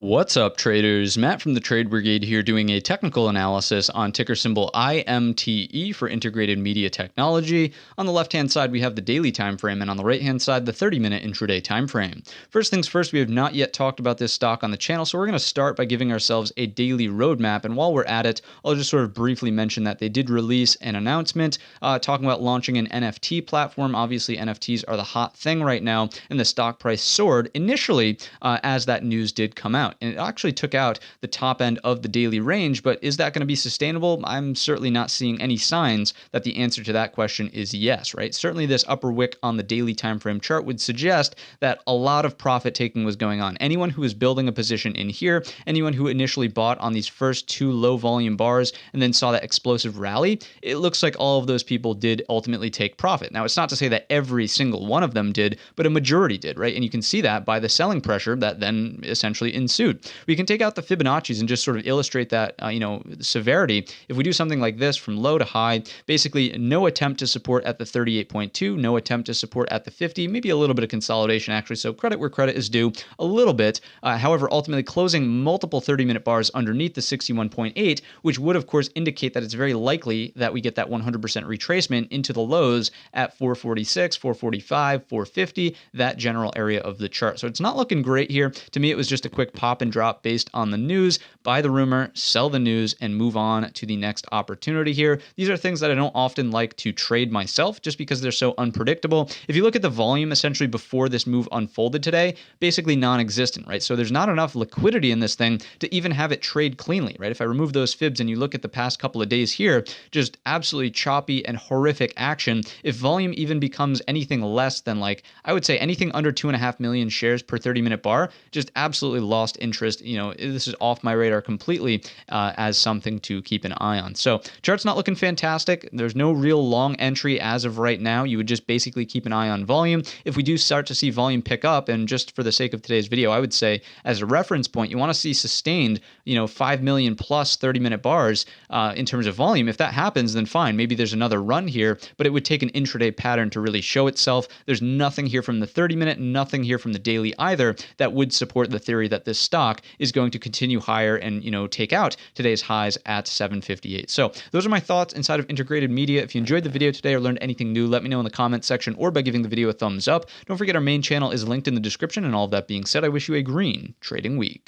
What's up, traders? Matt from the Trade Brigade here doing a technical analysis on ticker symbol IMTE for integrated media technology. On the left-hand side, we have the daily time frame, and on the right-hand side, the 30-minute intraday time frame. First things first, we have not yet talked about this stock on the channel, so we're going to start by giving ourselves a daily roadmap. And while we're at it, I'll just sort of briefly mention that they did release an announcement talking about launching an NFT platform. Obviously, NFTs are the hot thing right now, and the stock price soared initially as that news did come out. And it actually took out the top end of the daily range, but is that going to be sustainable? I'm certainly not seeing any signs that the answer to that question is yes, right? Certainly this upper wick on the daily time frame chart would suggest that a lot of profit taking was going on. Anyone who is building a position in here, anyone who initially bought on these first two low volume bars and then saw that explosive rally, it looks like all of those people did ultimately take profit. Now, it's not to say that every single one of them did, but a majority did, right? And you can see that by the selling pressure that then essentially ensued. We can take out the Fibonacci's and just sort of illustrate that, severity. If we do something like this from low to high, basically no attempt to support at the 38.2, no attempt to support at the 50, maybe a little bit of consolidation actually. So credit where credit is due a little bit. However, ultimately closing multiple 30-minute bars underneath the 61.8, which would of course indicate that it's very likely that we get that 100% retracement into the lows at 446, 445, 450, that general area of the chart. So it's not looking great here. To me, it was just a quick pop and drop based on the news. Buy the rumor, sell the news, and move on to the next opportunity here. These are things that I don't often like to trade myself just because they're so unpredictable. If you look at the volume essentially before this move unfolded today, basically non-existent, right? So there's not enough liquidity in this thing to even have it trade cleanly, right? If I remove those fibs and you look at the past couple of days here, just absolutely choppy and horrific action. If volume even becomes anything less than I would say anything under 2.5 million shares per 30-minute bar, just absolutely lost interest. This is off my radar completely as something to keep an eye on. So chart's not looking fantastic. There's no real long entry as of right now. You would just basically keep an eye on volume. If we do start to see volume pick up, and just for the sake of today's video, I would say as a reference point, you want to see sustained, 5 million plus 30-minute bars in terms of volume. If that happens, then fine. Maybe there's another run here, but it would take an intraday pattern to really show itself. There's nothing here from the 30-minute, nothing here from the daily either that would support the theory that this stock is going to continue higher and take out today's highs at 758. So those are my thoughts inside of integrated media. If you enjoyed the video today or learned anything new, let me know in the comments section or by giving the video a thumbs up. Don't forget our main channel is linked in the description, and all of that being said, I wish you a green trading week.